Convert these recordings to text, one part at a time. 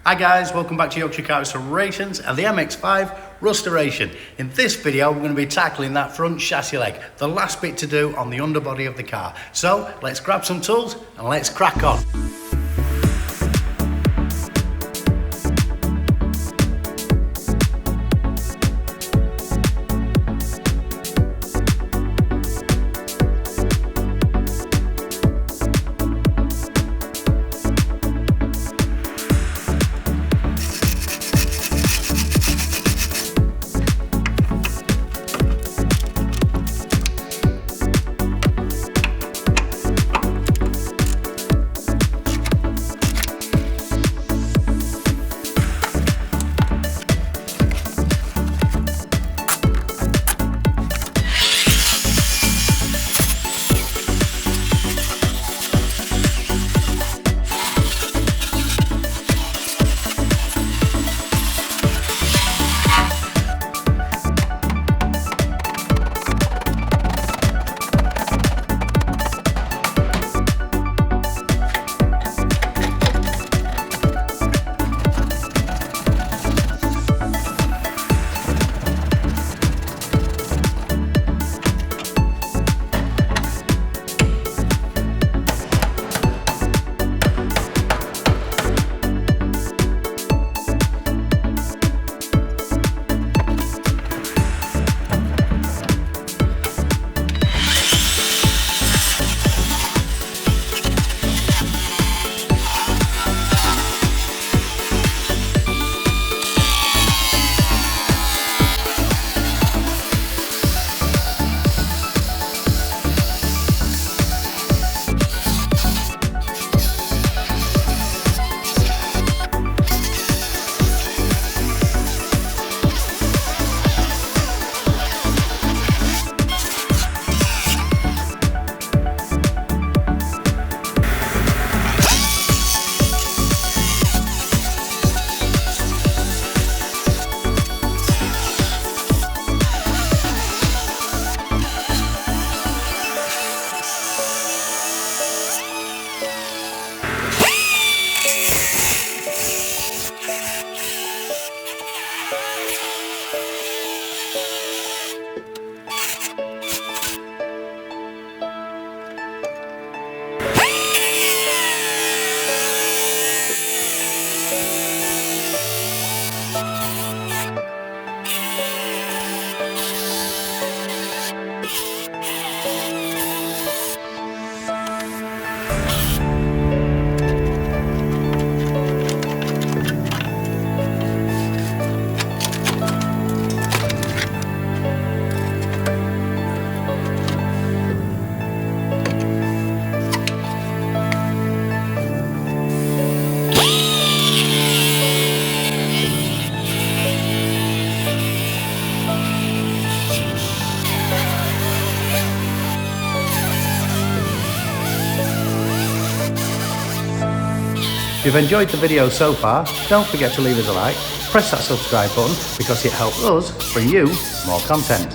Hi guys, welcome back to Yorkshire Car Restorations and the MX5 Rusteration. In this video we're going to be tackling that front chassis leg, the last bit to do on the underbody of the car. So let's grab some tools and let's crack on. If you've enjoyed the video so far, don't forget to leave us a like, press that subscribe button because it helps us bring you more content.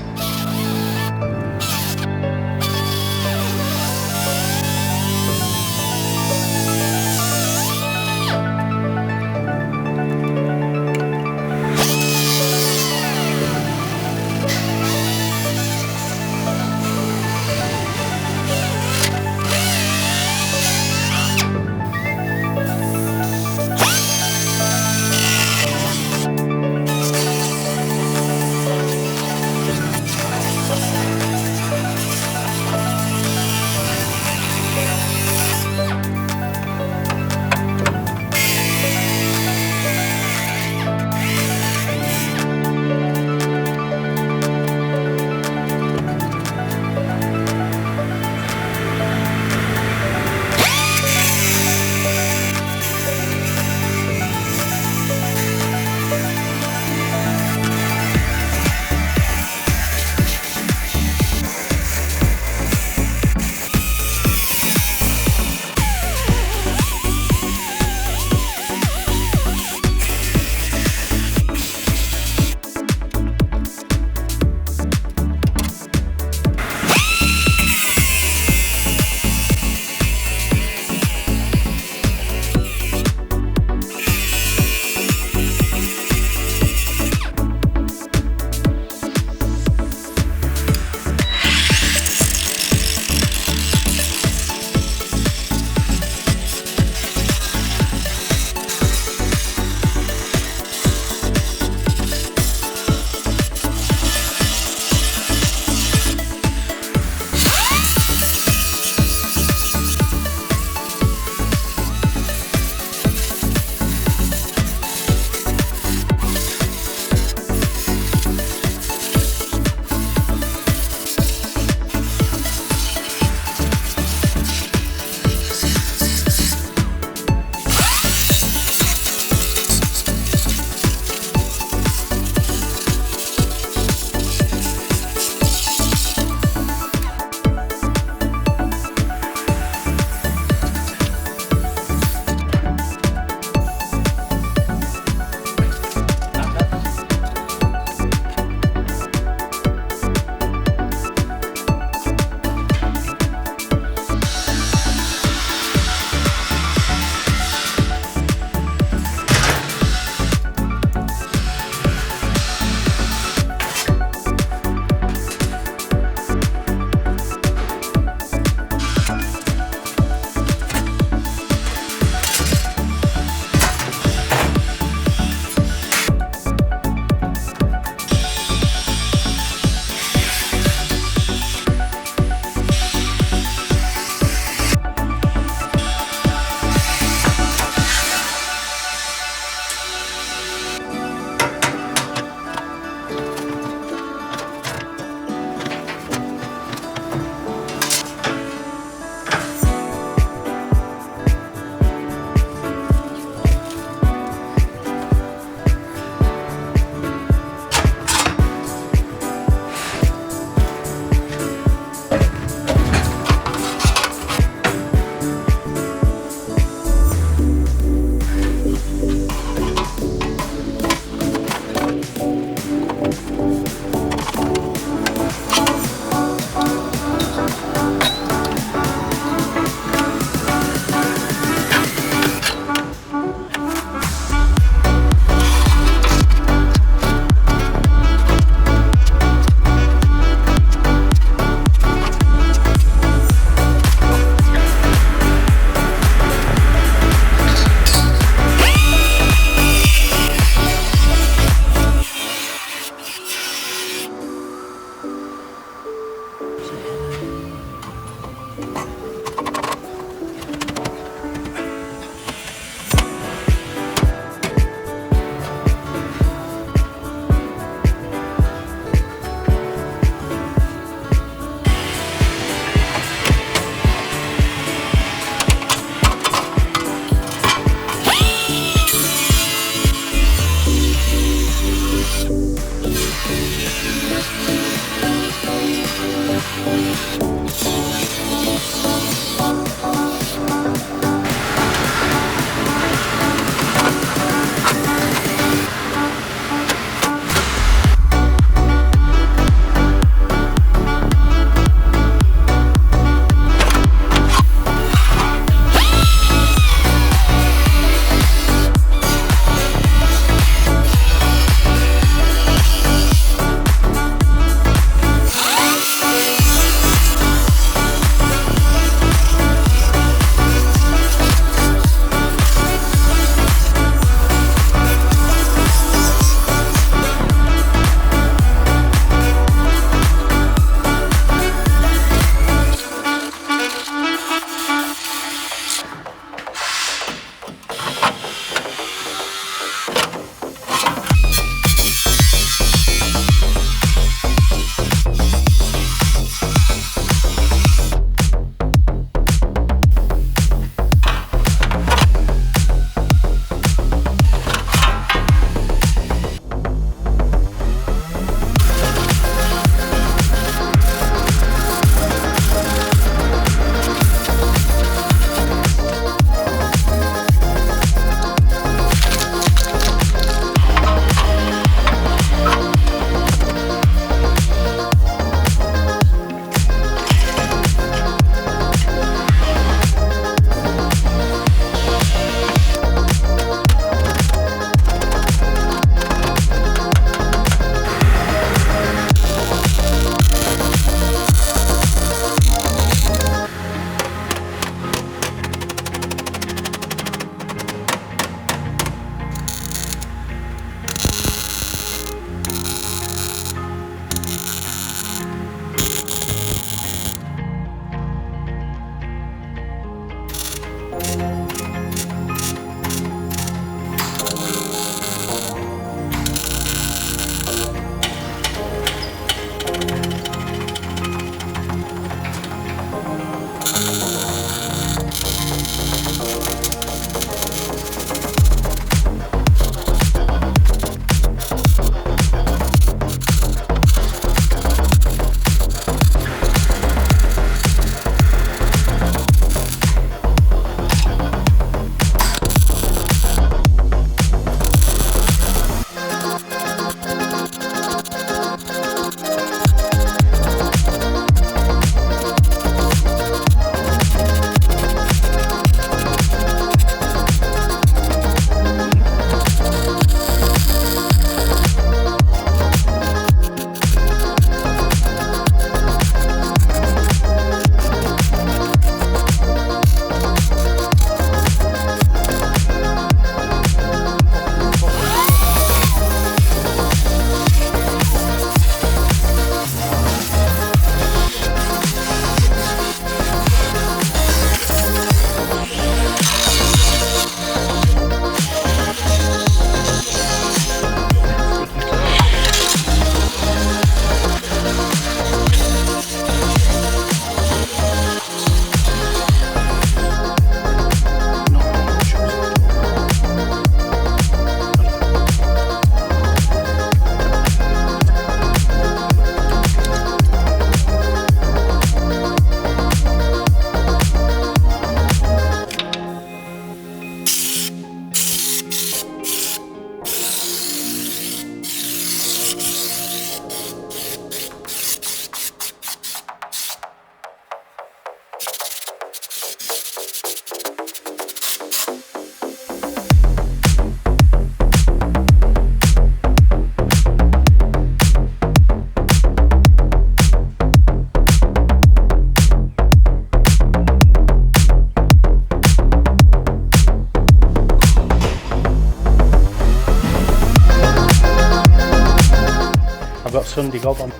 Sunday gob on.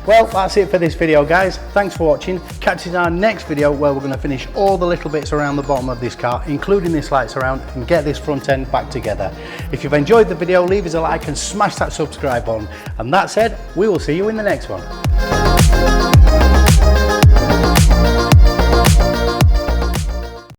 Well, that's it for this video, guys. Thanks for watching. Catch us in our next video where we're going to finish all the little bits around the bottom of this car, including this light surround, and get this front end back together. If you've enjoyed the video, leave us a like and smash that subscribe button. And that said, we will see you in the next one.